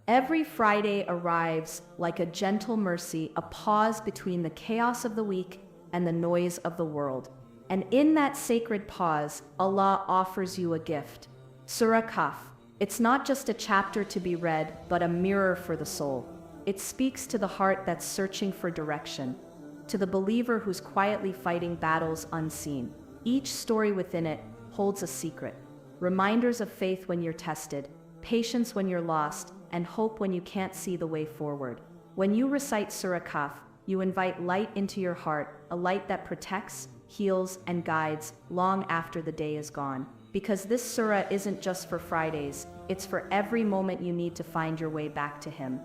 Every Friday arrives like a gentle mercy, a pause between the chaos of the week and the noise of the world. And in that sacred pause, Allah offers you a gift. Surah Kahf. It's not just a chapter to be read, but a mirror for the soul. It speaks to the heart that's searching for direction, to the believer who's quietly fighting battles unseen. Each story within it holds a secret. Reminders of faith when you're tested, patience when you're lost, and hope when you can't see the way forward. When you recite Surah Kahf, you invite light into your heart, a light that protects, heals, and guides long after the day is gone. Because this surah isn't just for Fridays, it's for every moment you need to find your way back to Him.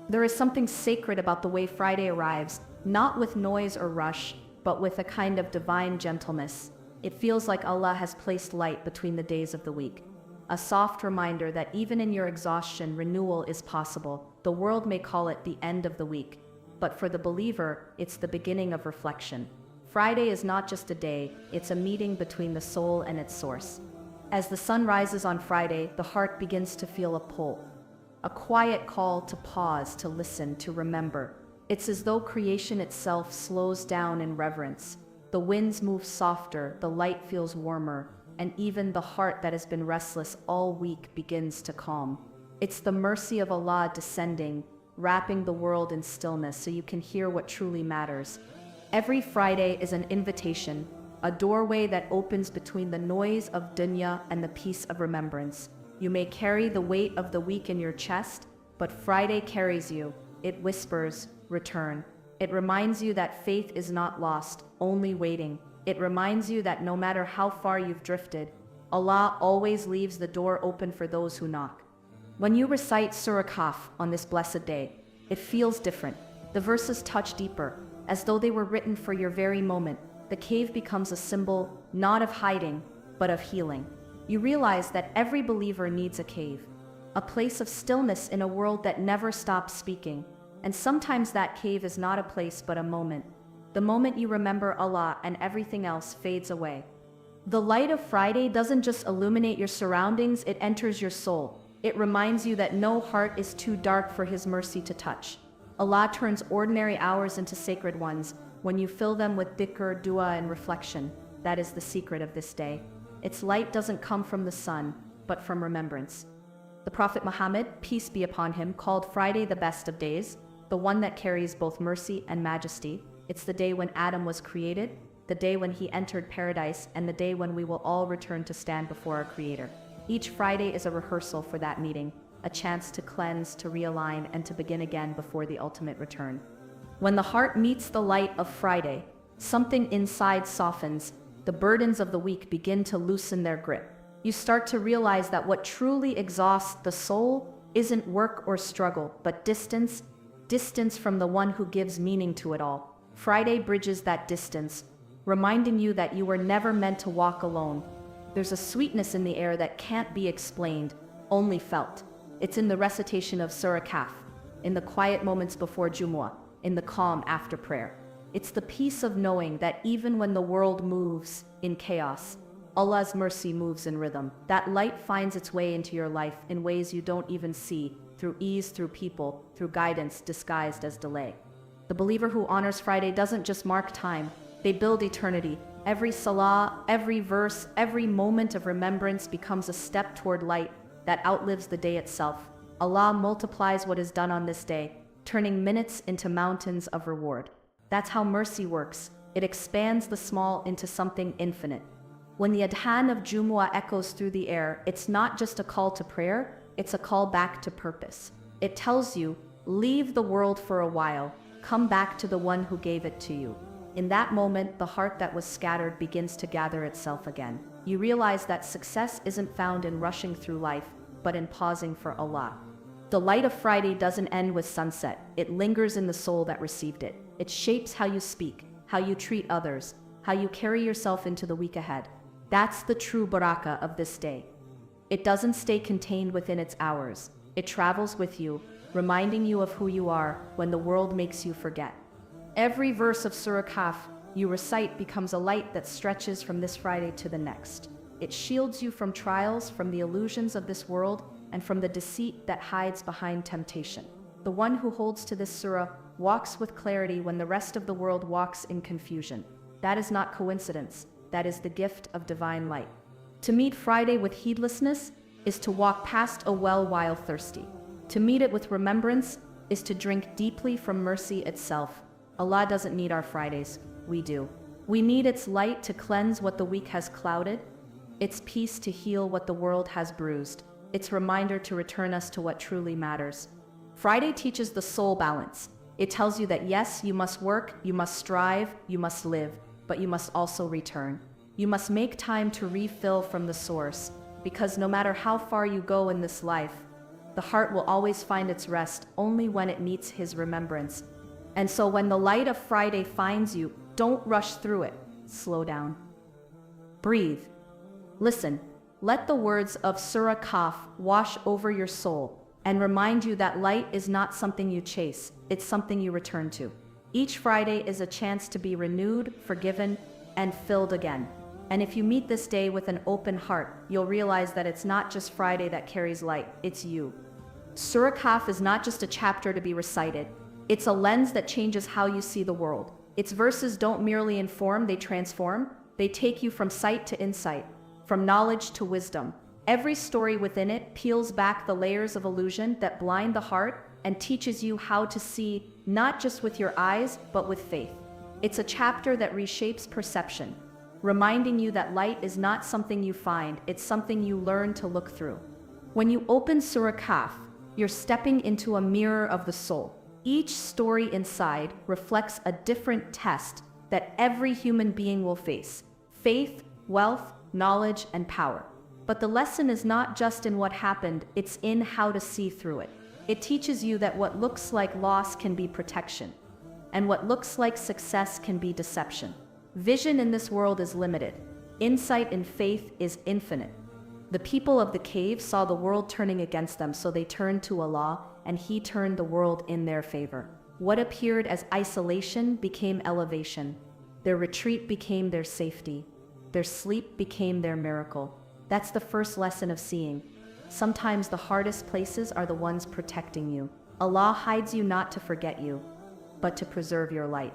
There is something sacred about the way Friday arrives, not with noise or rush, but with a kind of divine gentleness. It feels like Allah has placed light between the days of the week. A soft reminder that even in your exhaustion, renewal is possible. The world may call it the end of the week, but for the believer, it's the beginning of reflection. Friday is not just a day, it's a meeting between the soul and its source. As the sun rises on Friday, the heart begins to feel a pull, a quiet call to pause, to listen, to remember. It's as though creation itself slows down in reverence. The winds move softer, the light feels warmer, and even the heart that has been restless all week begins to calm. It's the mercy of Allah descending, wrapping the world in stillness so you can hear what truly matters. Every Friday is an invitation, a doorway that opens between the noise of dunya and the peace of remembrance. You may carry the weight of the week in your chest, but Friday carries you. It whispers, return. It reminds you that faith is not lost, only waiting. It reminds you that no matter how far you've drifted, Allah always leaves the door open for those who knock. When you recite Surah Kahf on this blessed day, it feels different. The verses touch deeper, as though they were written for your very moment. The cave becomes a symbol, not of hiding, but of healing. You realize that every believer needs a cave, a place of stillness in a world that never stops speaking. And sometimes that cave is not a place but a moment. The moment you remember Allah and everything else fades away. The light of Friday doesn't just illuminate your surroundings, it enters your soul. It reminds you that no heart is too dark for His mercy to touch. Allah turns ordinary hours into sacred ones when you fill them with dhikr, dua, and reflection. That is the secret of this day. Its light doesn't come from the sun, but from remembrance. The Prophet Muhammad, peace be upon him, called Friday the best of days, the one that carries both mercy and majesty. It's the day when Adam was created, the day when he entered paradise, and the day when we will all return to stand before our Creator. Each Friday is a rehearsal for that meeting, a chance to cleanse, to realign, and to begin again before the ultimate return. When the heart meets the light of Friday, something inside softens. The burdens of the week begin to loosen their grip. You start to realize that what truly exhausts the soul isn't work or struggle, but distance from the one who gives meaning to it all. Friday bridges that distance, reminding you that you were never meant to walk alone. There's a sweetness in the air that can't be explained, only felt. It's in the recitation of Surah Kahf, in the quiet moments before Jumu'ah, in the calm after prayer. It's the peace of knowing that even when the world moves in chaos, Allah's mercy moves in rhythm. That light finds its way into your life in ways you don't even see, through ease, through people, through guidance disguised as delay. The believer who honors Friday doesn't just mark time, they build eternity. Every salah, every verse, every moment of remembrance becomes a step toward light that outlives the day itself. Allah multiplies what is done on this day, turning minutes into mountains of reward. That's how mercy works. It expands the small into something infinite. When the adhan of Jumu'ah echoes through the air, it's not just a call to prayer, it's a call back to purpose. It tells you, leave the world for a while, come back to the one who gave it to you. In that moment, the heart that was scattered begins to gather itself again. You realize that success isn't found in rushing through life, but in pausing for Allah. The light of Friday doesn't end with sunset. It lingers in the soul that received it. It shapes how you speak, how you treat others, how you carry yourself into the week ahead. That's the true barakah of this day. It doesn't stay contained within its hours. It travels with you, reminding you of who you are when the world makes you forget. Every verse of Surah Kahf you recite becomes a light that stretches from this Friday to the next. It shields you from trials, from the illusions of this world, and from the deceit that hides behind temptation. The one who holds to this surah walks with clarity when the rest of the world walks in confusion. That is not coincidence. That is the gift of divine light. To meet Friday with heedlessness is to walk past a well while thirsty. To meet it with remembrance is to drink deeply from mercy itself. Allah doesn't need our Fridays, we do. We need its light to cleanse what the week has clouded, its peace to heal what the world has bruised, its reminder to return us to what truly matters. Friday teaches the soul balance. It tells you that yes, you must work, you must strive, you must live, but you must also return. You must make time to refill from the source, because no matter how far you go in this life, the heart will always find its rest only when it meets His remembrance. And so when the light of Friday finds you, don't rush through it. Slow down. Breathe. Listen. Let the words of Surah Kahf wash over your soul and remind you that light is not something you chase, it's something you return to. Each Friday is a chance to be renewed, forgiven, and filled again. And if you meet this day with an open heart, you'll realize that it's not just Friday that carries light, it's you. Surah Kahf is not just a chapter to be recited. It's a lens that changes how you see the world. Its verses don't merely inform, they transform. They take you from sight to insight, from knowledge to wisdom. Every story within it peels back the layers of illusion that blind the heart and teaches you how to see not just with your eyes, but with faith. It's a chapter that reshapes perception, reminding you that light is not something you find, it's something you learn to look through. When you open Surah Kahf, you're stepping into a mirror of the soul. Each story inside reflects a different test that every human being will face: faith, wealth, knowledge, and power. But the lesson is not just in what happened, it's in how to see through it. It teaches you that what looks like loss can be protection, and what looks like success can be deception. Vision in this world is limited. Insight in faith is infinite. The people of the cave saw the world turning against them, so they turned to Allah, and He turned the world in their favor. What appeared as isolation became elevation. Their retreat became their safety. Their sleep became their miracle. That's the first lesson of seeing. Sometimes the hardest places are the ones protecting you. Allah hides you not to forget you, but to preserve your light.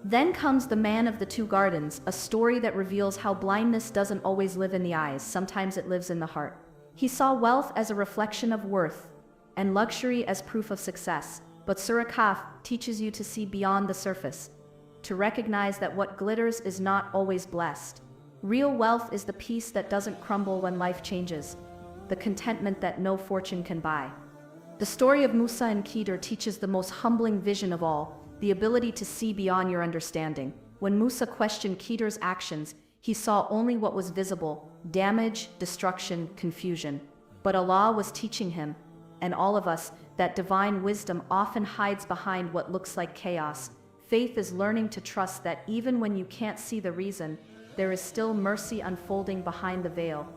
Then comes the man of the two gardens, a story that reveals how blindness doesn't always live in the eyes, sometimes it lives in the heart. He saw wealth as a reflection of worth, and luxury as proof of success. But Surah Kahf teaches you to see beyond the surface, to recognize that what glitters is not always blessed. Real wealth is the peace that doesn't crumble when life changes, the contentment that no fortune can buy. The story of Musa and Khidr teaches the most humbling vision of all, the ability to see beyond your understanding. When Musa questioned Khidr's actions, he saw only what was visible: damage, destruction, confusion. But Allah was teaching him, and all of us, that divine wisdom often hides behind what looks like chaos. Faith is learning to trust that even when you can't see the reason, there is still mercy unfolding behind the veil.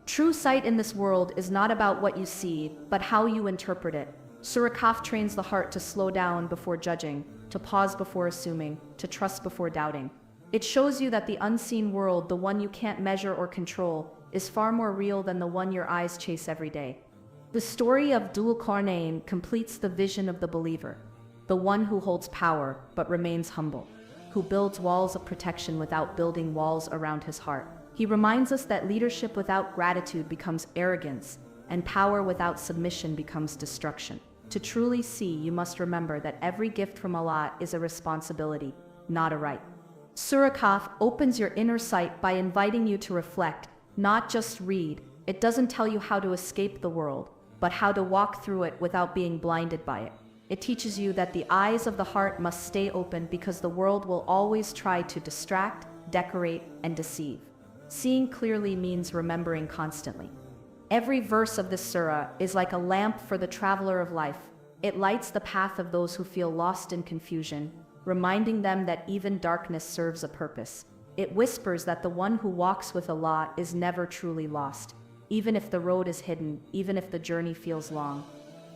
True sight in this world is not about what you see, but how you interpret it. Surah Kahf trains the heart to slow down before judging, to pause before assuming, to trust before doubting. It shows you that the unseen world, the one you can't measure or control, is far more real than the one your eyes chase every day. The story of Dhul Qarnayn completes the vision of the believer, the one who holds power but remains humble, who builds walls of protection without building walls around his heart. He reminds us that leadership without gratitude becomes arrogance, and power without submission becomes destruction. To truly see, you must remember that every gift from Allah is a responsibility, not a right. Surah Kahf opens your inner sight by inviting you to reflect, not just read. It doesn't tell you how to escape the world, but how to walk through it without being blinded by it. It teaches you that the eyes of the heart must stay open because the world will always try to distract, decorate, and deceive. Seeing clearly means remembering constantly. Every verse of this surah is like a lamp for the traveler of life. It lights the path of those who feel lost in confusion, reminding them that even darkness serves a purpose. It whispers that the one who walks with Allah is never truly lost, even if the road is hidden, even if the journey feels long.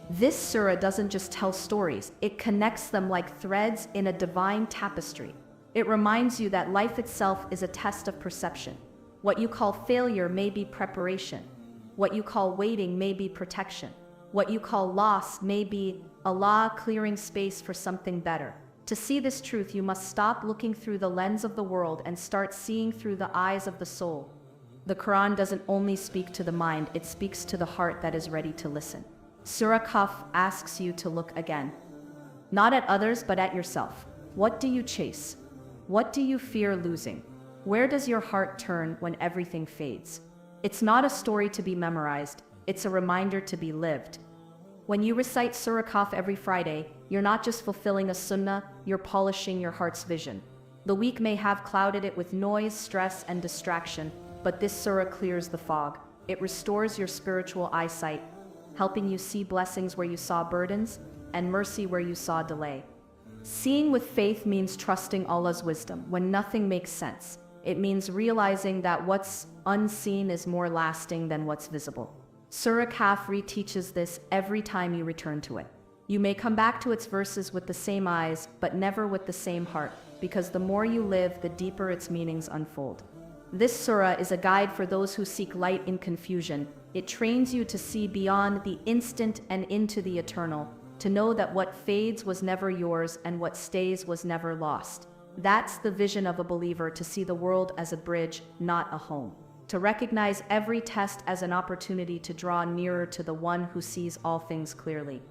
This surah doesn't just tell stories, it connects them like threads in a divine tapestry. It reminds you that life itself is a test of perception. What you call failure may be preparation. What you call waiting may be protection. What you call loss may be Allah clearing space for something better. To see this truth, you must stop looking through the lens of the world and start seeing through the eyes of the soul. The Quran doesn't only speak to the mind, it speaks to the heart that is ready to listen. Surah Kahf asks you to look again. Not at others, but at yourself. What do you chase? What do you fear losing? Where does your heart turn when everything fades? It's not a story to be memorized, it's a reminder to be lived. When you recite Surah Kahf every Friday, you're not just fulfilling a sunnah, you're polishing your heart's vision. The week may have clouded it with noise, stress, and distraction, but this surah clears the fog. It restores your spiritual eyesight, helping you see blessings where you saw burdens and mercy where you saw delay. Seeing with faith means trusting Allah's wisdom when nothing makes sense. It means realizing that what's unseen is more lasting than what's visible. Surah Kahf reteaches this every time you return to it. You may come back to its verses with the same eyes, but never with the same heart, because the more you live, the deeper its meanings unfold. This surah is a guide for those who seek light in confusion. It trains you to see beyond the instant and into the eternal, to know that what fades was never yours and what stays was never lost. That's the vision of a believer, to see the world as a bridge, not a home. To recognize every test as an opportunity to draw nearer to the one who sees all things clearly.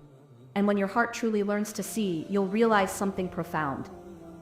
And when your heart truly learns to see, you'll realize something profound.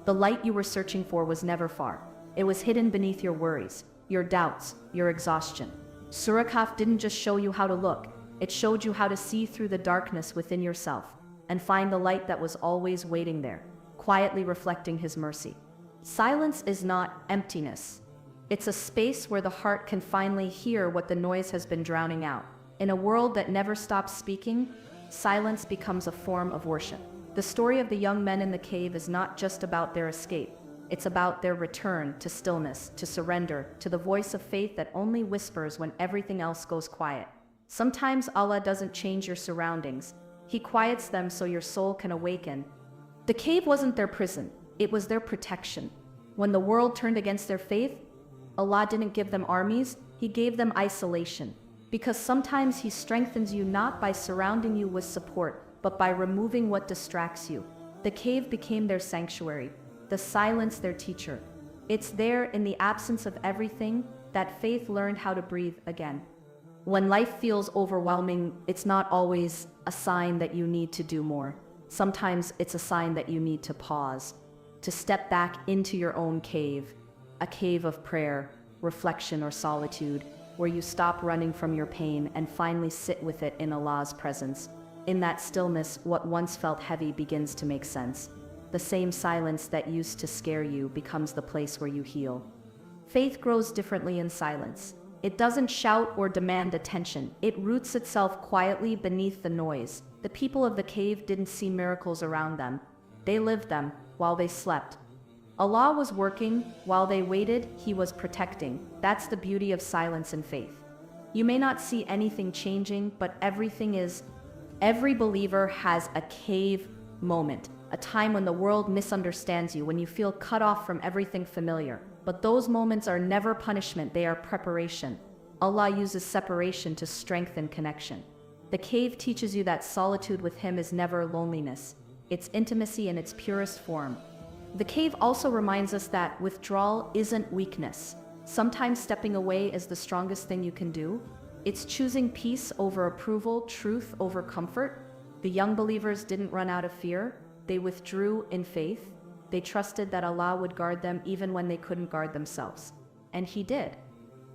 The light you were searching for was never far. It was hidden beneath your worries, your doubts, your exhaustion. Surah Kahf didn't just show you how to look, it showed you how to see through the darkness within yourself and find the light that was always waiting there, quietly reflecting His mercy. Silence is not emptiness. It's a space where the heart can finally hear what the noise has been drowning out. In a world that never stops speaking, silence becomes a form of worship. The story of the young men in the cave is not just about their escape. It's about their return to stillness, to surrender, to the voice of faith that only whispers when everything else goes quiet. Sometimes Allah doesn't change your surroundings. He quiets them so your soul can awaken. The cave wasn't their prison, it was their protection. When the world turned against their faith, Allah didn't give them armies, He gave them isolation. Because sometimes He strengthens you not by surrounding you with support, but by removing what distracts you. The cave became their sanctuary, the silence their teacher. It's there, in the absence of everything, that faith learned how to breathe again. When life feels overwhelming, it's not always a sign that you need to do more. Sometimes it's a sign that you need to pause, to step back into your own cave, a cave of prayer, reflection, or solitude, where you stop running from your pain and finally sit with it in Allah's presence. In that stillness, what once felt heavy begins to make sense. The same silence that used to scare you becomes the place where you heal. Faith grows differently in silence. It doesn't shout or demand attention. It roots itself quietly beneath the noise. The people of the cave didn't see miracles around them. They lived them while they slept. Allah was working while they waited. He was protecting. That's the beauty of silence and faith. You may not see anything changing, but everything is. Every believer has a cave moment, a time when the world misunderstands you, when you feel cut off from everything familiar. But those moments are never punishment, they are preparation. Allah uses separation to strengthen connection. The cave teaches you that solitude with Him is never loneliness. It's intimacy in its purest form. The cave also reminds us that withdrawal isn't weakness. Sometimes stepping away is the strongest thing you can do. It's choosing peace over approval, truth over comfort. The young believers didn't run out of fear. They withdrew in faith. They trusted that Allah would guard them even when they couldn't guard themselves. And He did.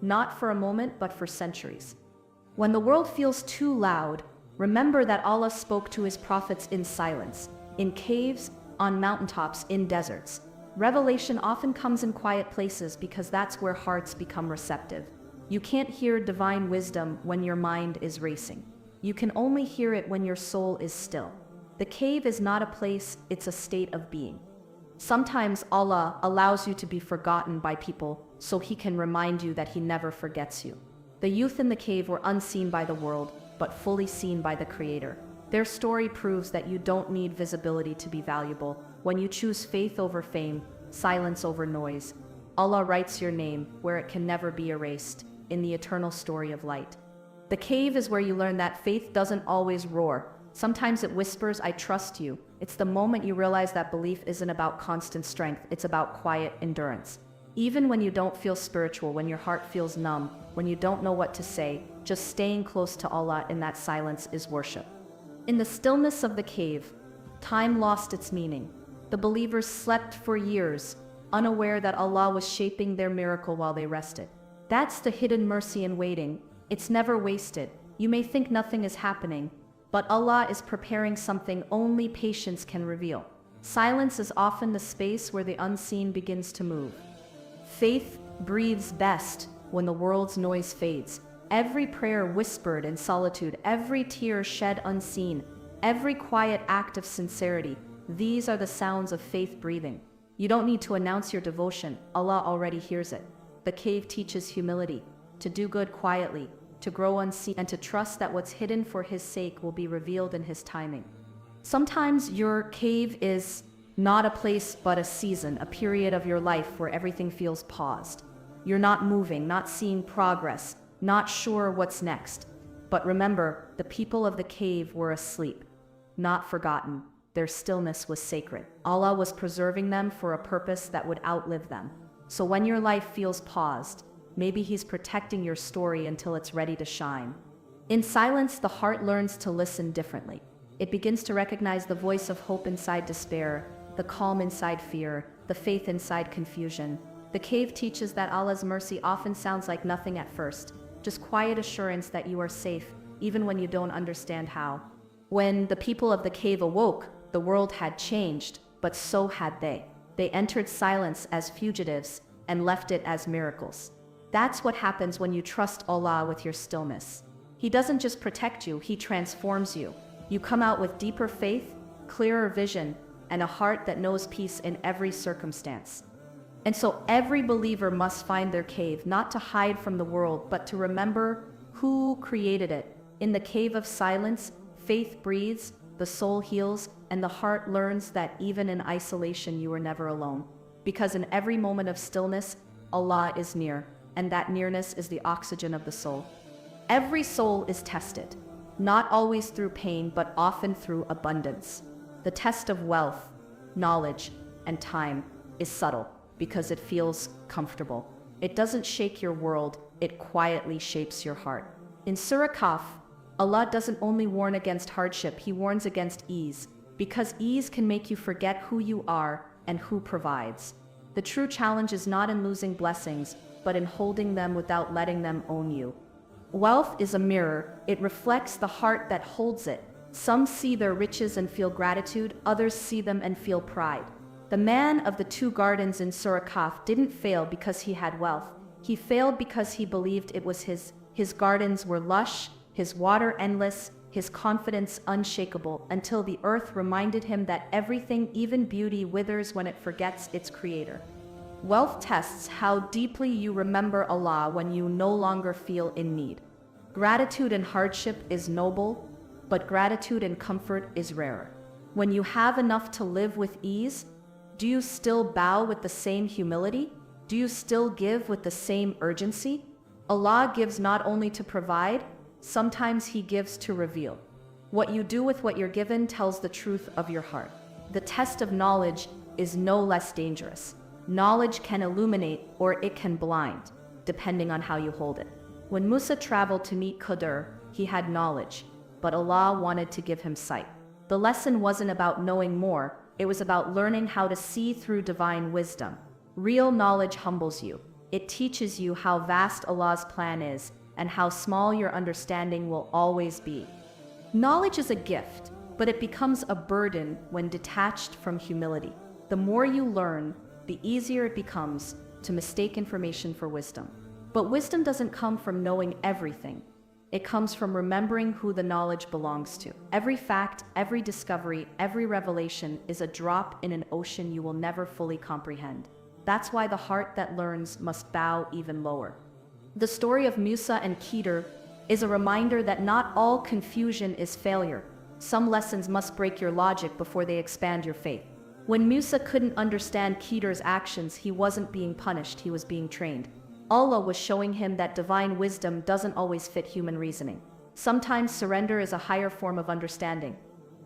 Not for a moment, but for centuries. When the world feels too loud, remember that Allah spoke to His prophets in silence, in caves, on mountaintops, in deserts. Revelation often comes in quiet places because that's where hearts become receptive. You can't hear divine wisdom when your mind is racing. You can only hear it when your soul is still. The cave is not a place, it's a state of being. Sometimes Allah allows you to be forgotten by people so He can remind you that He never forgets you. The youth in the cave were unseen by the world, but fully seen by the Creator. Their story proves that you don't need visibility to be valuable. When you choose faith over fame, silence over noise, Allah writes your name where it can never be erased, in the eternal story of light. The cave is where you learn that faith doesn't always roar. Sometimes it whispers, I trust you. It's the moment you realize that belief isn't about constant strength, it's about quiet endurance. Even when you don't feel spiritual, when your heart feels numb, when you don't know what to say, just staying close to Allah in that silence is worship. In the stillness of the cave, time lost its meaning. The believers slept for years, unaware that Allah was shaping their miracle while they rested. That's the hidden mercy in waiting. It's never wasted. You may think nothing is happening, but Allah is preparing something only patience can reveal. Silence is often the space where the unseen begins to move. Faith breathes best when the world's noise fades. Every prayer whispered in solitude, every tear shed unseen, every quiet act of sincerity, these are the sounds of faith breathing. You don't need to announce your devotion, Allah already hears it. The cave teaches humility, to do good quietly, to grow unseen, and to trust that what's hidden for His sake will be revealed in His timing. Sometimes your cave is not a place but a season, a period of your life where everything feels paused. You're not moving, not seeing progress, not sure what's next. But remember, the people of the cave were asleep, not forgotten. Their stillness was sacred. Allah was preserving them for a purpose that would outlive them. So when your life feels paused, maybe He's protecting your story until it's ready to shine. In silence, the heart learns to listen differently. It begins to recognize the voice of hope inside despair, the calm inside fear, the faith inside confusion. The cave teaches that Allah's mercy often sounds like nothing at first, just quiet assurance that you are safe, even when you don't understand how. When the people of the cave awoke, the world had changed, but so had they. They entered silence as fugitives and left it as miracles. That's what happens when you trust Allah with your stillness. He doesn't just protect you, He transforms you. You come out with deeper faith, clearer vision, and a heart that knows peace in every circumstance. And so every believer must find their cave, not to hide from the world, but to remember who created it. In the cave of silence, faith breathes, the soul heals, and the heart learns that even in isolation you are never alone. Because in every moment of stillness, Allah is near, and that nearness is the oxygen of the soul. Every soul is tested, not always through pain, but often through abundance. The test of wealth, knowledge, and time is subtle because it feels comfortable. It doesn't shake your world, it quietly shapes your heart. In Surah Kahf, Allah doesn't only warn against hardship, He warns against ease, because ease can make you forget who you are and who provides. The true challenge is not in losing blessings, but in holding them without letting them own you. Wealth is a mirror, it reflects the heart that holds it. Some see their riches and feel gratitude, others see them and feel pride. The man of the two gardens in Surah Kahf didn't fail because he had wealth. He failed because he believed it was his. His gardens were lush, his water endless, his confidence unshakable, until the earth reminded him that everything, even beauty, withers when it forgets its creator. Wealth tests how deeply you remember Allah when you no longer feel in need. Gratitude in hardship is noble, but gratitude in comfort is rarer. When you have enough to live with ease, do you still bow with the same humility? Do you still give with the same urgency? Allah gives not only to provide, sometimes He gives to reveal. What you do with what you're given tells the truth of your heart. The test of knowledge is no less dangerous. Knowledge can illuminate or it can blind, depending on how you hold it. When Musa traveled to meet Khidr, he had knowledge, but Allah wanted to give him sight. The lesson wasn't about knowing more, it was about learning how to see through divine wisdom. Real knowledge humbles you. It teaches you how vast Allah's plan is and how small your understanding will always be. Knowledge is a gift, but it becomes a burden when detached from humility. The more you learn, the easier it becomes to mistake information for wisdom. But wisdom doesn't come from knowing everything. It comes from remembering who the knowledge belongs to. Every fact, every discovery, every revelation is a drop in an ocean you will never fully comprehend. That's why the heart that learns must bow even lower. The story of Musa and Khidr is a reminder that not all confusion is failure. Some lessons must break your logic before they expand your faith. When Musa couldn't understand Khidr's actions, he wasn't being punished, he was being trained. Allah was showing him that divine wisdom doesn't always fit human reasoning. Sometimes surrender is a higher form of understanding.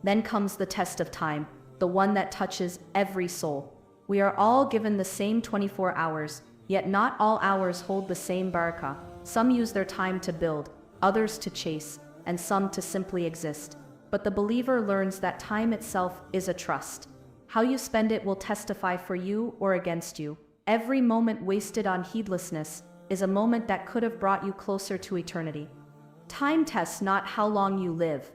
Then comes the test of time, the one that touches every soul. We are all given the same 24 hours, yet not all hours hold the same barakah. Some use their time to build, others to chase, and some to simply exist. But the believer learns that time itself is a trust. How you spend it will testify for you or against you. Every moment wasted on heedlessness is a moment that could have brought you closer to eternity. Time tests not how long you live,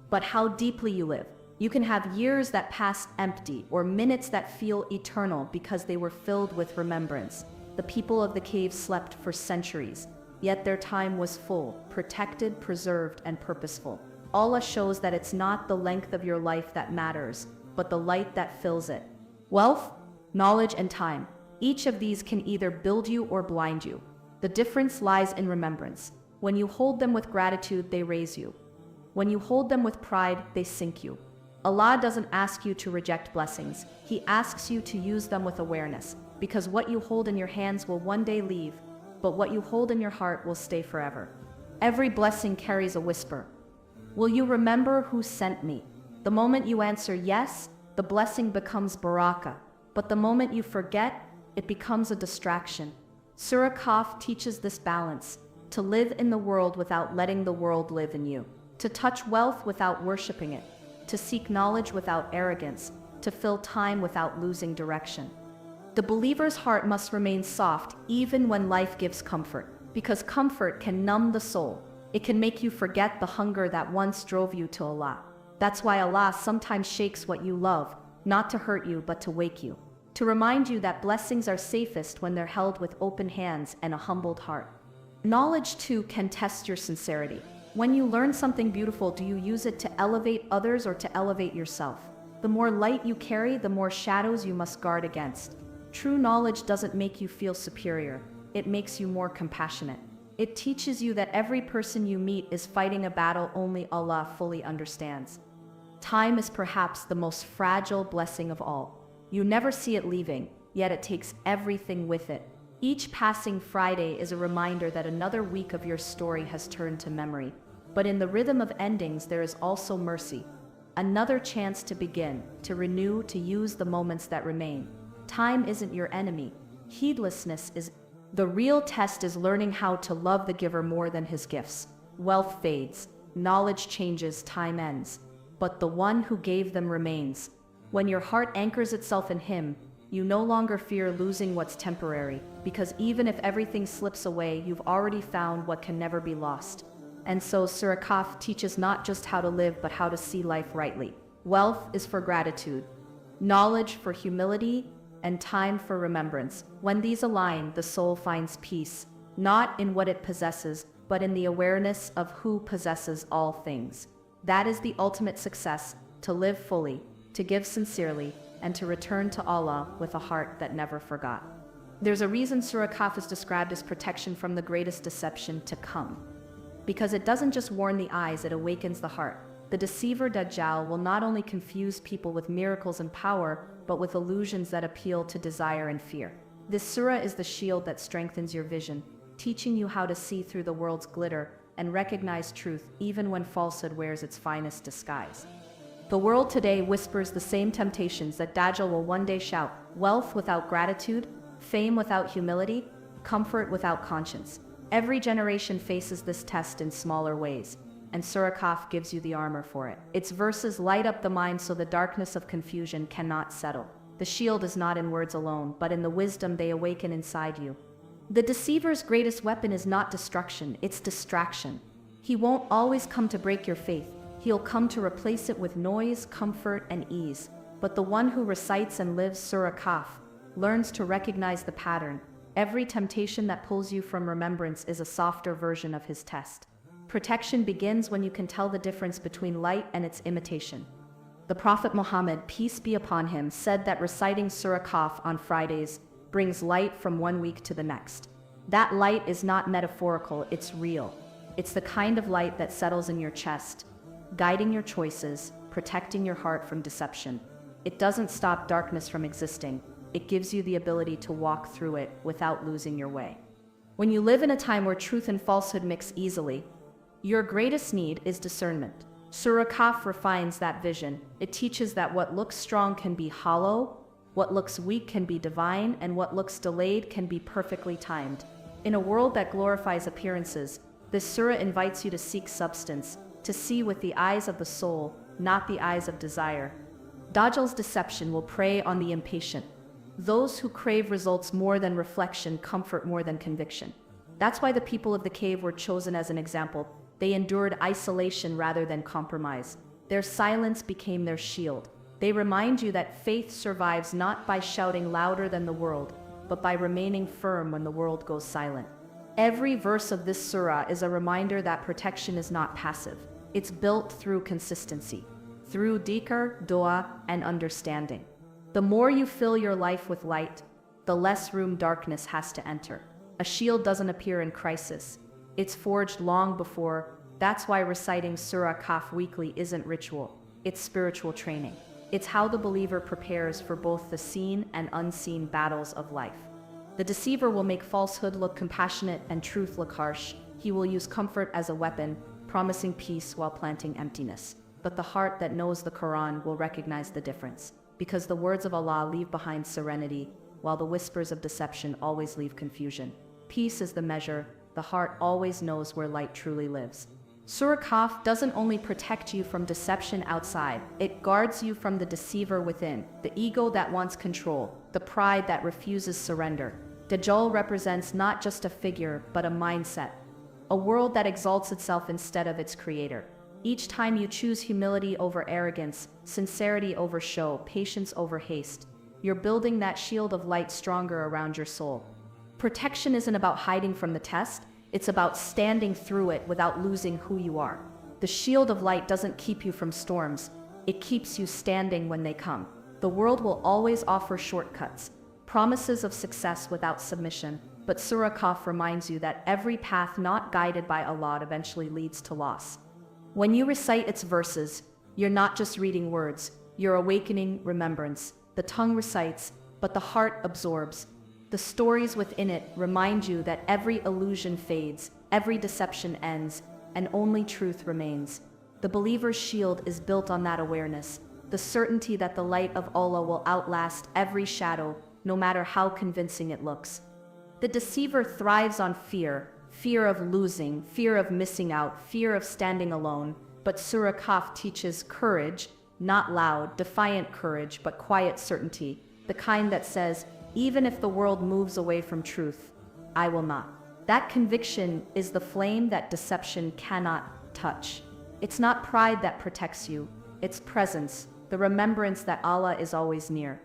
but how deeply you live. You can have years that pass empty or minutes that feel eternal because they were filled with remembrance. The people of the cave slept for centuries, yet their time was full, protected, preserved, and purposeful. Allah shows that it's not the length of your life that matters, but the light that fills it. Wealth, knowledge, and time. Each of these can either build you or blind you. The difference lies in remembrance. When you hold them with gratitude, they raise you. When you hold them with pride, they sink you. Allah doesn't ask you to reject blessings. He asks you to use them with awareness, because what you hold in your hands will one day leave, but what you hold in your heart will stay forever. Every blessing carries a whisper. Will you remember who sent me? The moment you answer yes, the blessing becomes barakah, but the moment you forget, it becomes a distraction. Surah Kahf teaches this balance, to live in the world without letting the world live in you, to touch wealth without worshiping it, to seek knowledge without arrogance, to fill time without losing direction. The believer's heart must remain soft even when life gives comfort, because comfort can numb the soul. It can make you forget the hunger that once drove you to Allah. That's why Allah sometimes shakes what you love, not to hurt you but to wake you, to remind you that blessings are safest when they're held with open hands and a humbled heart. Knowledge too can test your sincerity. When you learn something beautiful, do you use it to elevate others or to elevate yourself? The more light you carry, the more shadows you must guard against. True knowledge doesn't make you feel superior, it makes you more compassionate. It teaches you that every person you meet is fighting a battle only Allah fully understands. Time is perhaps the most fragile blessing of all. You never see it leaving, yet it takes everything with it. Each passing Friday is a reminder that another week of your story has turned to memory. But in the rhythm of endings, there is also mercy. Another chance to begin, to renew, to use the moments that remain. Time isn't your enemy. Heedlessness is. The real test is learning how to love the giver more than his gifts. Wealth fades, knowledge changes, time ends. But the one who gave them remains. When your heart anchors itself in him, you no longer fear losing what's temporary, because even if everything slips away, you've already found what can never be lost. And so Surah Kahf teaches not just how to live, but how to see life rightly. Wealth is for gratitude, knowledge for humility, and time for remembrance. When these align, the soul finds peace, not in what it possesses, but in the awareness of who possesses all things. That is the ultimate success, to live fully, to give sincerely, and to return to Allah with a heart that never forgot. There's a reason Surah Kahf is described as protection from the greatest deception to come. Because it doesn't just warn the eyes, it awakens the heart. The deceiver Dajjal will not only confuse people with miracles and power, but with illusions that appeal to desire and fear. This surah is the shield that strengthens your vision, teaching you how to see through the world's glitter and recognize truth even when falsehood wears its finest disguise. The world today whispers the same temptations that Dajjal will one day shout: wealth without gratitude, fame without humility, comfort without conscience. Every generation faces this test in smaller ways, and Surah Kahf gives you the armor for it. Its verses light up the mind so the darkness of confusion cannot settle. The shield is not in words alone, but in the wisdom they awaken inside you. The deceiver's greatest weapon is not destruction, it's distraction. He won't always come to break your faith. He'll come to replace it with noise, comfort, and ease. But the one who recites and lives Surah Kahf learns to recognize the pattern. Every temptation that pulls you from remembrance is a softer version of his test. Protection begins when you can tell the difference between light and its imitation. The Prophet Muhammad, peace be upon him, said that reciting Surah Kahf on Fridays brings light from one week to the next. That light is not metaphorical, it's real. It's the kind of light that settles in your chest, guiding your choices, protecting your heart from deception. It doesn't stop darkness from existing. It gives you the ability to walk through it without losing your way. When you live in a time where truth and falsehood mix easily, your greatest need is discernment. Surah Kahf refines that vision. It teaches that what looks strong can be hollow, what looks weak can be divine, and what looks delayed can be perfectly timed. In a world that glorifies appearances, this surah invites you to seek substance, to see with the eyes of the soul, not the eyes of desire. Dajjal's deception will prey on the impatient. Those who crave results more than reflection, comfort more than conviction. That's why the people of the cave were chosen as an example. They endured isolation rather than compromise. Their silence became their shield. They remind you that faith survives not by shouting louder than the world, but by remaining firm when the world goes silent. Every verse of this surah is a reminder that protection is not passive. It's built through consistency, through dhikr, dua, and understanding. The more you fill your life with light, the less room darkness has to enter. A shield doesn't appear in crisis. It's forged long before. That's why reciting Surah Kahf weekly isn't ritual. It's spiritual training. It's how the believer prepares for both the seen and unseen battles of life. The deceiver will make falsehood look compassionate and truth look harsh. He will use comfort as a weapon, promising peace while planting emptiness. But the heart that knows the Quran will recognize the difference, because the words of Allah leave behind serenity, while the whispers of deception always leave confusion. Peace is the measure. The heart always knows where light truly lives. Surah Kahf doesn't only protect you from deception outside, it guards you from the deceiver within, the ego that wants control, the pride that refuses surrender. Dajjal represents not just a figure, but a mindset, a world that exalts itself instead of its creator. Each time you choose humility over arrogance, sincerity over show, patience over haste, you're building that shield of light stronger around your soul. Protection isn't about hiding from the test, it's about standing through it without losing who you are. The shield of light doesn't keep you from storms, it keeps you standing when they come. The world will always offer shortcuts, promises of success without submission, but Surah Kahf reminds you that every path not guided by Allah eventually leads to loss. When you recite its verses, you're not just reading words, you're awakening remembrance. The tongue recites, but the heart absorbs. The stories within it remind you that every illusion fades, every deception ends, and only truth remains. The believer's shield is built on that awareness, the certainty that the light of Allah will outlast every shadow, no matter how convincing it looks. The deceiver thrives on fear, fear of losing, fear of missing out, fear of standing alone. But Surah Kahf teaches courage, not loud, defiant courage, but quiet certainty, the kind that says, even if the world moves away from truth, I will not. That conviction is the flame that deception cannot touch. It's not pride that protects you, it's presence, the remembrance that Allah is always near.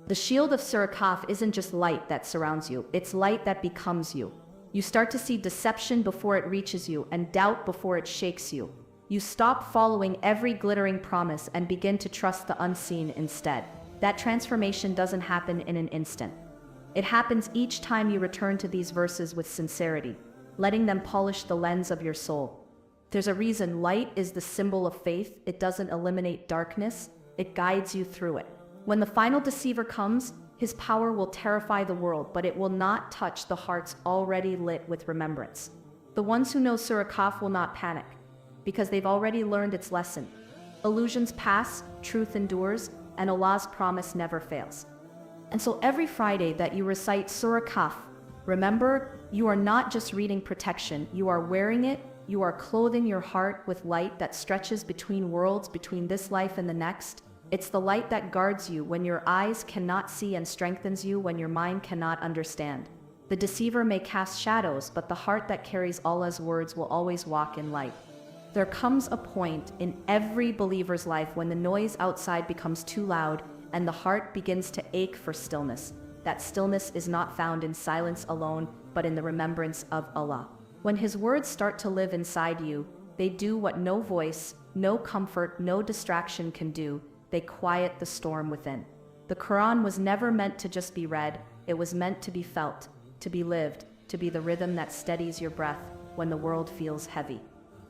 The shield of Surah Kahf isn't just light that surrounds you, it's light that becomes you. You start to see deception before it reaches you and doubt before it shakes you. You stop following every glittering promise and begin to trust the unseen instead. That transformation doesn't happen in an instant. It happens each time you return to these verses with sincerity, letting them polish the lens of your soul. There's a reason light is the symbol of faith. It doesn't eliminate darkness, it guides you through it. When the final deceiver comes, his power will terrify the world, but it will not touch the hearts already lit with remembrance. The ones who know Surah Kahf will not panic, because they've already learned its lesson. Illusions pass, truth endures, and Allah's promise never fails. And so every Friday that you recite Surah Kahf, remember, you are not just reading protection, you are wearing it, you are clothing your heart with light that stretches between worlds, between this life and the next. It's the light that guards you when your eyes cannot see and strengthens you when your mind cannot understand. The deceiver may cast shadows, but the heart that carries Allah's words will always walk in light. There comes a point in every believer's life when the noise outside becomes too loud and the heart begins to ache for stillness. That stillness is not found in silence alone, but in the remembrance of Allah. When His words start to live inside you, they do what no voice, no comfort, no distraction can do. They quiet the storm within. The Quran was never meant to just be read, it was meant to be felt, to be lived, to be the rhythm that steadies your breath when the world feels heavy.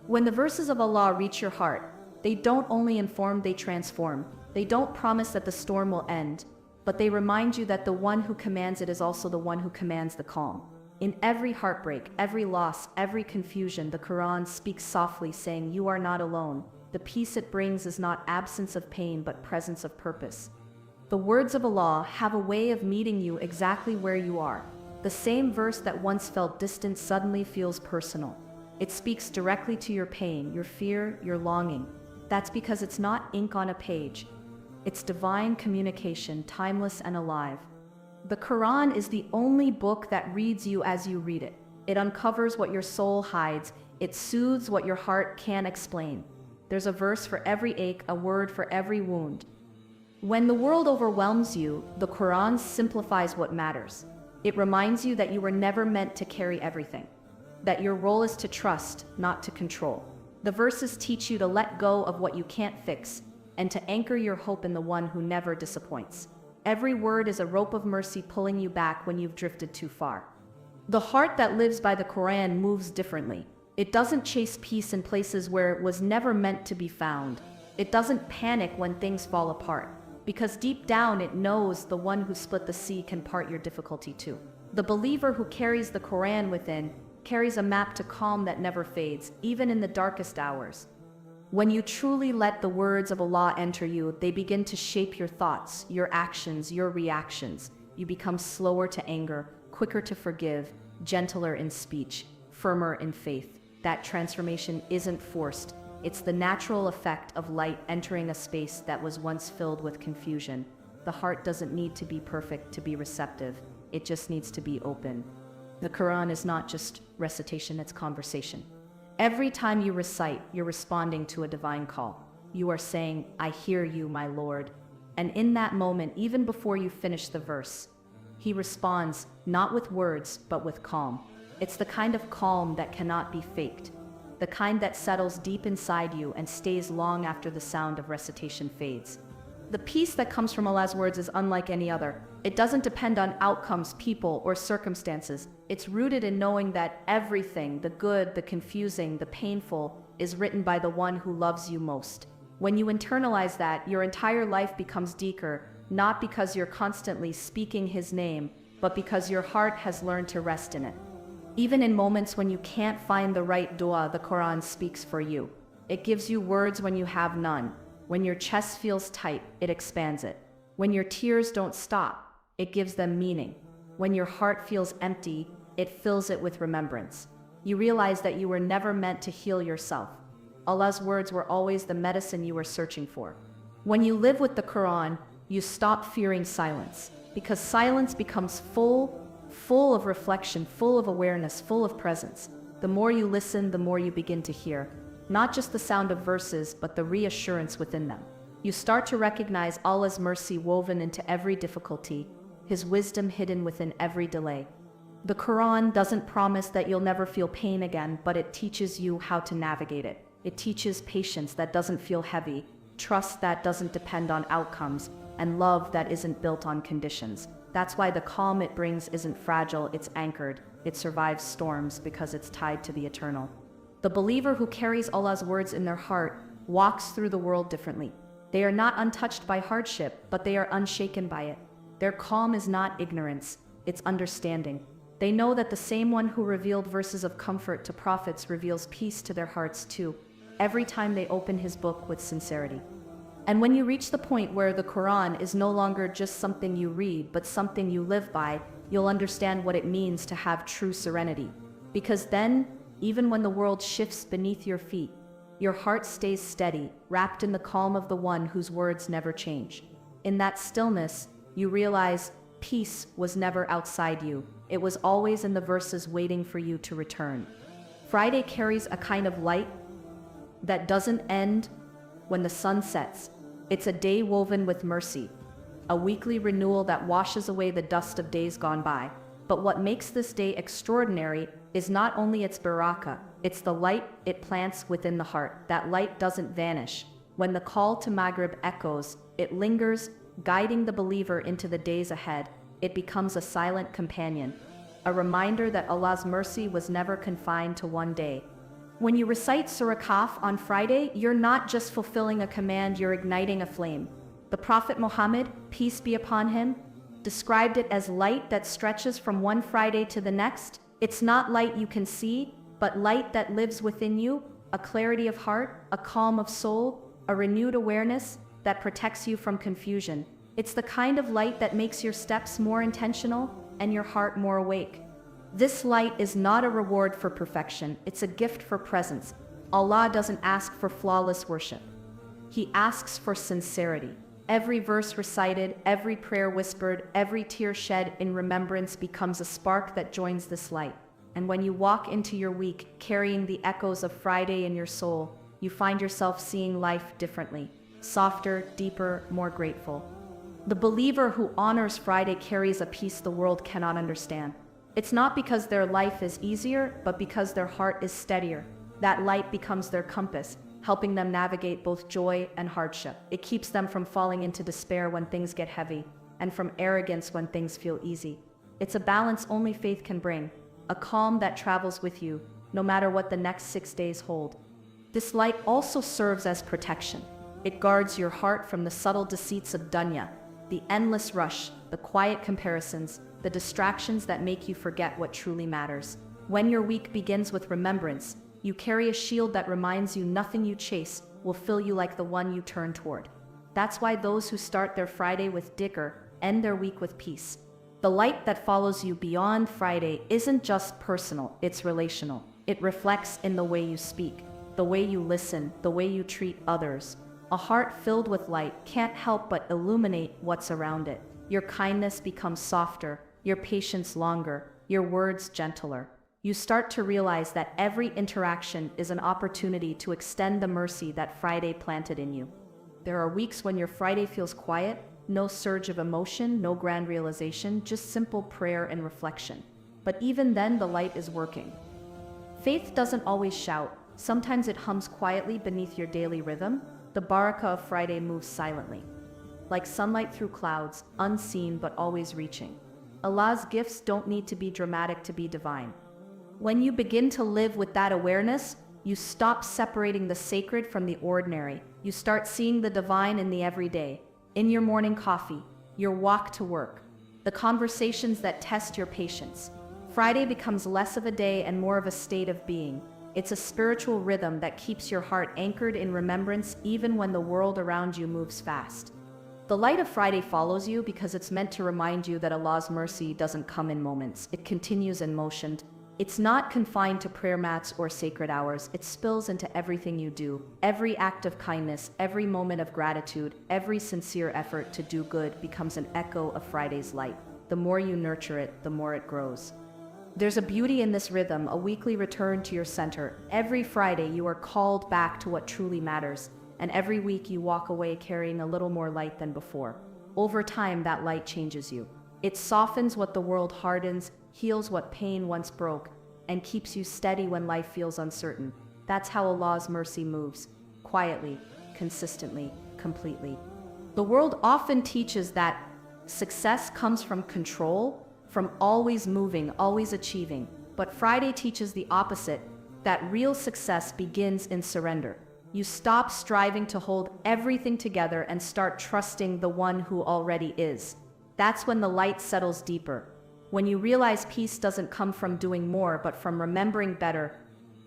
When the verses of Allah reach your heart, they don't only inform, they transform. They don't promise that the storm will end, but they remind you that the one who commands it is also the one who commands the calm. In every heartbreak, every loss, every confusion, the Quran speaks softly, saying, "You are not alone." The peace it brings is not absence of pain, but presence of purpose. The words of Allah have a way of meeting you exactly where you are. The same verse that once felt distant suddenly feels personal. It speaks directly to your pain, your fear, your longing. That's because it's not ink on a page. It's divine communication, timeless and alive. The Quran is the only book that reads you as you read it. It uncovers what your soul hides. It soothes what your heart can't explain. There's a verse for every ache, a word for every wound. When the world overwhelms you, the Quran simplifies what matters. It reminds you that you were never meant to carry everything, that your role is to trust, not to control. The verses teach you to let go of what you can't fix and to anchor your hope in the one who never disappoints. Every word is a rope of mercy pulling you back when you've drifted too far. The heart that lives by the Quran moves differently. It doesn't chase peace in places where it was never meant to be found. It doesn't panic when things fall apart, because deep down it knows the one who split the sea can part your difficulty too. The believer who carries the Quran within carries a map to calm that never fades, even in the darkest hours. When you truly let the words of Allah enter you, they begin to shape your thoughts, your actions, your reactions. You become slower to anger, quicker to forgive, gentler in speech, firmer in faith. That transformation isn't forced. It's the natural effect of light entering a space that was once filled with confusion. The heart doesn't need to be perfect to be receptive. It just needs to be open. The Quran is not just recitation, it's conversation. Every time you recite, you're responding to a divine call. You are saying, "I hear you, my Lord." And in that moment, even before you finish the verse, He responds, not with words, but with calm. It's the kind of calm that cannot be faked, the kind that settles deep inside you and stays long after the sound of recitation fades. The peace that comes from Allah's words is unlike any other. It doesn't depend on outcomes, people, or circumstances. It's rooted in knowing that everything, the good, the confusing, the painful, is written by the one who loves you most. When you internalize that, your entire life becomes deeper, not because you're constantly speaking His name, but because your heart has learned to rest in it. Even in moments when you can't find the right dua, the Quran speaks for you. It gives you words when you have none. When your chest feels tight, it expands it. When your tears don't stop, it gives them meaning. When your heart feels empty, it fills it with remembrance. You realize that you were never meant to heal yourself. Allah's words were always the medicine you were searching for. When you live with the Quran, you stop fearing silence, because silence becomes full of reflection, full of awareness, full of presence. The more you listen, the more you begin to hear. Not just the sound of verses, but the reassurance within them. You start to recognize Allah's mercy woven into every difficulty, His wisdom hidden within every delay. The Quran doesn't promise that you'll never feel pain again, but it teaches you how to navigate it. It teaches patience that doesn't feel heavy, trust that doesn't depend on outcomes, and love that isn't built on conditions. That's why the calm it brings isn't fragile, it's anchored. It survives storms because it's tied to the eternal. The believer who carries Allah's words in their heart walks through the world differently. They are not untouched by hardship, but they are unshaken by it. Their calm is not ignorance, it's understanding. They know that the same one who revealed verses of comfort to prophets reveals peace to their hearts too, every time they open His book with sincerity. And when you reach the point where the Quran is no longer just something you read, but something you live by, you'll understand what it means to have true serenity. Because then, even when the world shifts beneath your feet, your heart stays steady, wrapped in the calm of the one whose words never change. In that stillness, you realize peace was never outside you. It was always in the verses waiting for you to return. Friday carries a kind of light that doesn't end when the sun sets. It's a day woven with mercy, a weekly renewal that washes away the dust of days gone by. But what makes this day extraordinary is not only its barakah, it's the light it plants within the heart. That light doesn't vanish. When the call to Maghrib echoes, it lingers, guiding the believer into the days ahead. It becomes a silent companion, a reminder that Allah's mercy was never confined to one day. When you recite Surah Kahf on Friday, you're not just fulfilling a command, you're igniting a flame. The Prophet Muhammad, peace be upon him, described it as light that stretches from one Friday to the next, It's not light you can see, but light that lives within you, a clarity of heart, a calm of soul, a renewed awareness that protects you from confusion. It's the kind of light that makes your steps more intentional and your heart more awake. This light is not a reward for perfection, it's a gift for presence. Allah doesn't ask for flawless worship. He asks for sincerity. Every verse recited, every prayer whispered, every tear shed in remembrance becomes a spark that joins this light. And when you walk into your week carrying the echoes of Friday in your soul, you find yourself seeing life differently, softer, deeper, more grateful. The believer who honors Friday carries a peace the world cannot understand. It's not because their life is easier, but because their heart is steadier. That light becomes their compass, helping them navigate both joy and hardship. It keeps them from falling into despair when things get heavy, and from arrogance when things feel easy. It's a balance only faith can bring, a calm that travels with you, no matter what the next 6 days hold. This light also serves as protection. It guards your heart from the subtle deceits of dunya, the endless rush, the quiet comparisons, the distractions that make you forget what truly matters. When your week begins with remembrance, you carry a shield that reminds you nothing you chase will fill you like the one you turn toward. That's why those who start their Friday with dhikr end their week with peace. The light that follows you beyond Friday isn't just personal, it's relational. It reflects in the way you speak, the way you listen, the way you treat others. A heart filled with light can't help but illuminate what's around it. Your kindness becomes softer, your patience longer, your words gentler. You start to realize that every interaction is an opportunity to extend the mercy that Friday planted in you. There are weeks when your Friday feels quiet, no surge of emotion, no grand realization, just simple prayer and reflection. But even then, the light is working. Faith doesn't always shout. Sometimes it hums quietly beneath your daily rhythm. The barakah of Friday moves silently, like sunlight through clouds, unseen but always reaching. Allah's gifts don't need to be dramatic to be divine. When you begin to live with that awareness, you stop separating the sacred from the ordinary. You start seeing the divine in the everyday, in your morning coffee, your walk to work, the conversations that test your patience. Friday becomes less of a day and more of a state of being. It's a spiritual rhythm that keeps your heart anchored in remembrance even when the world around you moves fast. The light of Friday follows you because it's meant to remind you that Allah's mercy doesn't come in moments. It continues in motion. It's not confined to prayer mats or sacred hours. It spills into everything you do. Every act of kindness, every moment of gratitude, every sincere effort to do good becomes an echo of Friday's light. The more you nurture it, the more it grows. There's a beauty in this rhythm, a weekly return to your center. Every Friday you are called back to what truly matters, and every week you walk away carrying a little more light than before. Over time, that light changes you. It softens what the world hardens, heals what pain once broke, and keeps you steady when life feels uncertain. That's how Allah's mercy moves, quietly, consistently, completely. The world often teaches that success comes from control, from always moving, always achieving. But Friday teaches the opposite, that real success begins in surrender. You stop striving to hold everything together and start trusting the one who already is. That's when the light settles deeper. When you realize peace doesn't come from doing more, but from remembering better.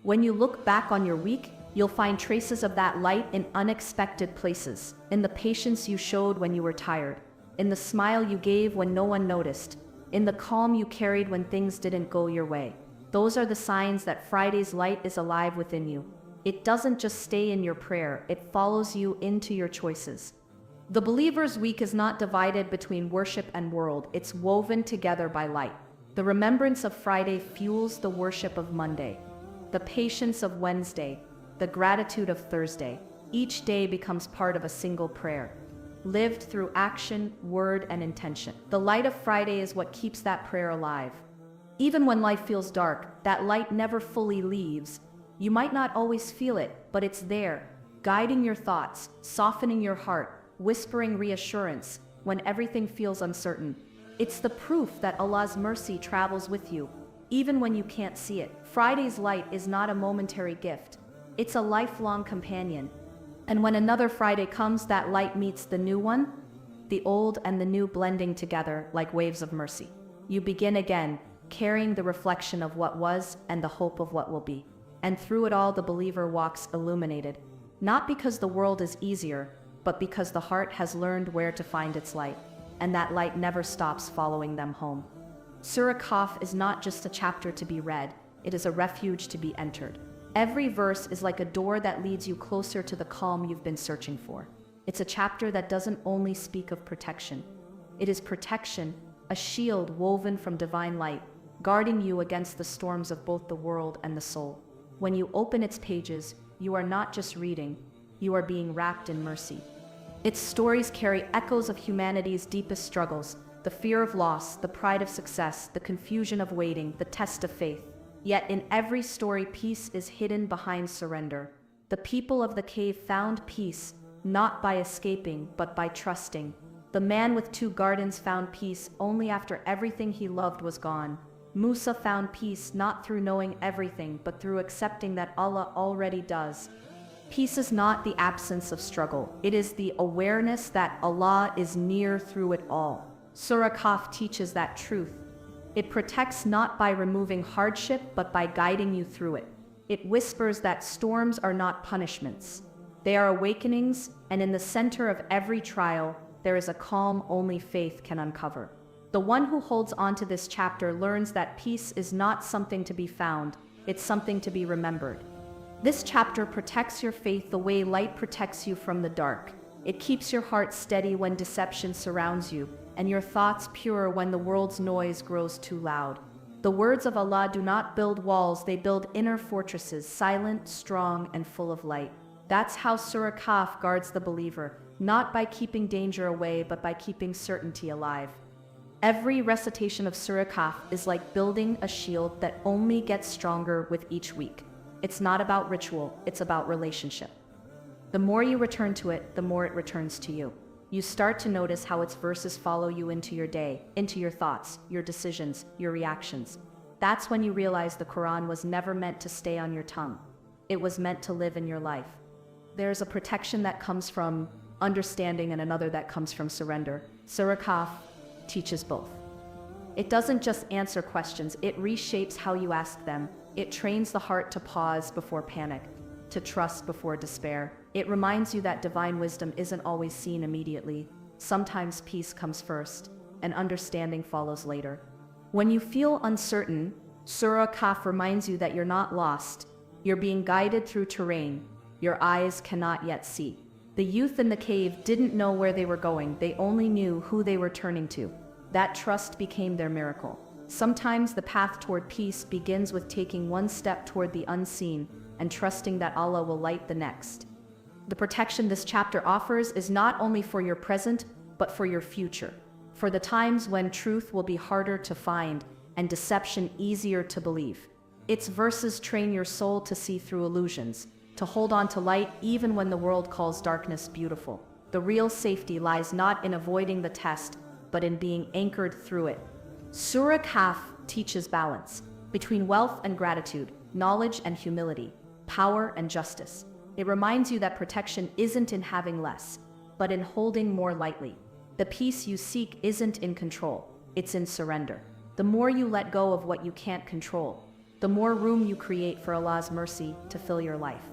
When you look back on your week, you'll find traces of that light in unexpected places. In the patience you showed when you were tired. In the smile you gave when no one noticed. In the calm you carried when things didn't go your way. Those are the signs that Friday's light is alive within you. It doesn't just stay in your prayer, it follows you into your choices. The believer's week is not divided between worship and world, it's woven together by light. The remembrance of Friday fuels the worship of Monday, the patience of Wednesday, the gratitude of Thursday. Each day becomes part of a single prayer, lived through action, word, and intention. The light of Friday is what keeps that prayer alive. Even when life feels dark, that light never fully leaves. You might not always feel it, but it's there, guiding your thoughts, softening your heart, whispering reassurance when everything feels uncertain. It's the proof that Allah's mercy travels with you, even when you can't see it. Friday's light is not a momentary gift. It's a lifelong companion. And when another Friday comes, that light meets the new one, the old and the new blending together like waves of mercy. You begin again, carrying the reflection of what was and the hope of what will be. And through it all, the believer walks illuminated, not because the world is easier, but because the heart has learned where to find its light, and that light never stops following them home. Surah Kahf is not just a chapter to be read, it is a refuge to be entered. Every verse is like a door that leads you closer to the calm you've been searching for. It's a chapter that doesn't only speak of protection. It is protection, a shield woven from divine light, guarding you against the storms of both the world and the soul. When you open its pages, you are not just reading, you are being wrapped in mercy. Its stories carry echoes of humanity's deepest struggles, the fear of loss, the pride of success, the confusion of waiting, the test of faith. Yet in every story, peace is hidden behind surrender. The people of the cave found peace, not by escaping, but by trusting. The man with 2 gardens found peace only after everything he loved was gone. Musa found peace not through knowing everything, but through accepting that Allah already does. Peace is not the absence of struggle. It is the awareness that Allah is near through it all. Surah Kahf teaches that truth. It protects not by removing hardship, but by guiding you through it. It whispers that storms are not punishments. They are awakenings, and in the center of every trial, there is a calm only faith can uncover. The one who holds on to this chapter learns that peace is not something to be found, it's something to be remembered. This chapter protects your faith the way light protects you from the dark. It keeps your heart steady when deception surrounds you, and your thoughts pure when the world's noise grows too loud. The words of Allah do not build walls, they build inner fortresses, silent, strong, and full of light. That's how Surah Kahf guards the believer, not by keeping danger away, but by keeping certainty alive. Every recitation of Surah Kahf is like building a shield that only gets stronger with each week. It's not about ritual, it's about relationship. The more you return to it, the more it returns to you. You start to notice how its verses follow you into your day, into your thoughts, your decisions, your reactions. That's when you realize the Quran was never meant to stay on your tongue. It was meant to live in your life. There's a protection that comes from understanding and another that comes from surrender. Surah Kahf teaches both. It doesn't just answer questions, it reshapes how you ask them. It trains the heart to pause before panic, to trust before despair. It reminds you that divine wisdom isn't always seen immediately. Sometimes peace comes first, and understanding follows later. When you feel uncertain, Surah Kahf reminds you that you're not lost. You're being guided through terrain your eyes cannot yet see. The youth in the cave didn't know where they were going, they only knew who they were turning to. That trust became their miracle. Sometimes the path toward peace begins with taking one step toward the unseen and trusting that Allah will light the next. The protection this chapter offers is not only for your present, but for your future. For the times when truth will be harder to find and deception easier to believe. Its verses train your soul to see through illusions, to hold on to light even when the world calls darkness beautiful. The real safety lies not in avoiding the test, but in being anchored through it. Surah Kahf teaches balance between wealth and gratitude, knowledge and humility, power and justice. It reminds you that protection isn't in having less, but in holding more lightly. The peace you seek isn't in control, it's in surrender. The more you let go of what you can't control, the more room you create for Allah's mercy to fill your life.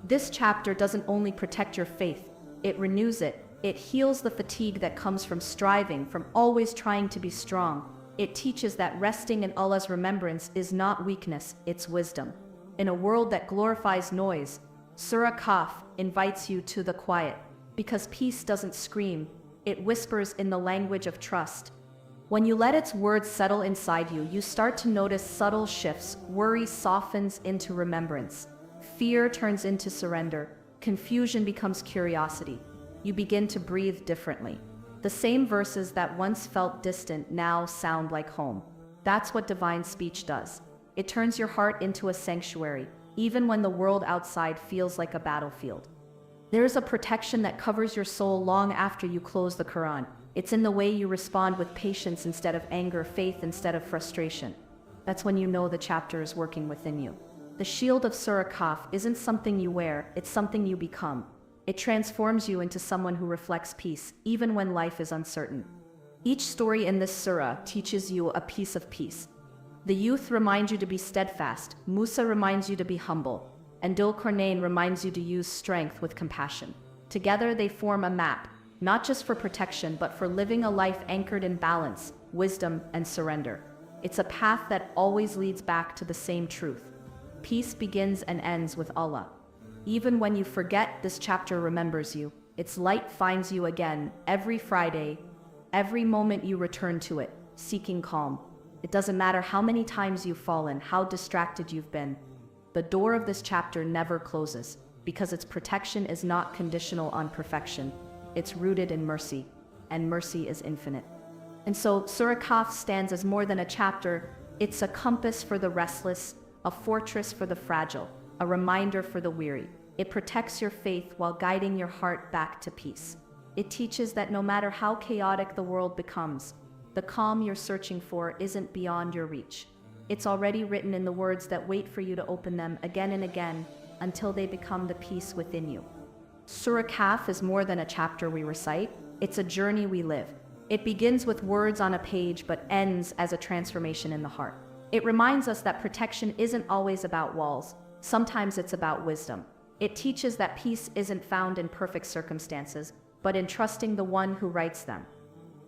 This chapter doesn't only protect your faith, it renews it. It heals the fatigue that comes from striving, from always trying to be strong. It teaches that resting in Allah's remembrance is not weakness, it's wisdom. In a world that glorifies noise, Surah Kahf invites you to the quiet, because peace doesn't scream, it whispers in the language of trust. When you let its words settle inside you, you start to notice subtle shifts. Worry softens into remembrance. Fear turns into surrender. Confusion becomes curiosity. You begin to breathe differently. The same verses that once felt distant now sound like home. That's what divine speech does. It turns your heart into a sanctuary, even when the world outside feels like a battlefield. There is a protection that covers your soul long after you close the Quran. It's in the way you respond with patience instead of anger, faith instead of frustration. That's when you know the chapter is working within you. The shield of Surah Kahf isn't something you wear, it's something you become. It transforms you into someone who reflects peace, even when life is uncertain. Each story in this surah teaches you a piece of peace. The youth reminds you to be steadfast, Musa reminds you to be humble, and Dhul Qarnayn reminds you to use strength with compassion. Together they form a map, not just for protection, but for living a life anchored in balance, wisdom, and surrender. It's a path that always leads back to the same truth. Peace begins and ends with Allah. Even when you forget, this chapter remembers you. Its light finds you again every Friday, every moment you return to it, seeking calm. It doesn't matter how many times you've fallen, how distracted you've been. The door of this chapter never closes, because its protection is not conditional on perfection. It's rooted in mercy, and mercy is infinite. And so Surah Kahf stands as more than a chapter. It's a compass for the restless, a fortress for the fragile, a reminder for the weary. It protects your faith while guiding your heart back to peace. It teaches that no matter how chaotic the world becomes, the calm you're searching for isn't beyond your reach. It's already written in the words that wait for you to open them again and again until they become the peace within you. Surah Kahf is more than a chapter we recite. It's a journey we live. It begins with words on a page but ends as a transformation in the heart. It reminds us that protection isn't always about walls. Sometimes it's about wisdom. It teaches that peace isn't found in perfect circumstances, but in trusting the one who writes them.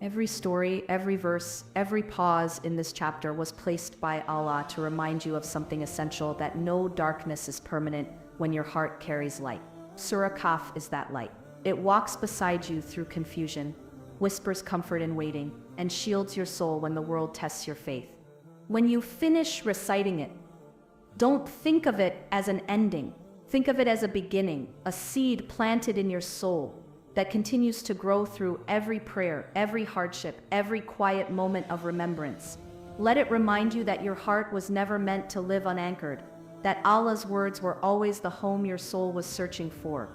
Every story, every verse, every pause in this chapter was placed by Allah to remind you of something essential, that no darkness is permanent when your heart carries light. Surah Kahf is that light. It walks beside you through confusion, whispers comfort in waiting, and shields your soul when the world tests your faith. When you finish reciting it, don't think of it as an ending. Think of it as a beginning, a seed planted in your soul that continues to grow through every prayer, every hardship, every quiet moment of remembrance. Let it remind you that your heart was never meant to live unanchored, that Allah's words were always the home your soul was searching for.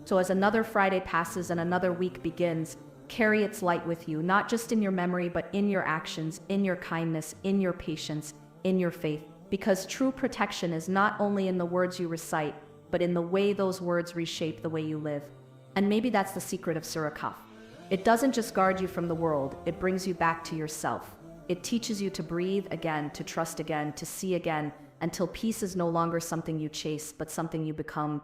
So as another Friday passes and another week begins, carry its light with you, not just in your memory, but in your actions, in your kindness, in your patience, in your faith. Because true protection is not only in the words you recite, but in the way those words reshape the way you live. And maybe that's the secret of Surah Kahf. It doesn't just guard you from the world, it brings you back to yourself. It teaches you to breathe again, to trust again, to see again, until peace is no longer something you chase, but something you become.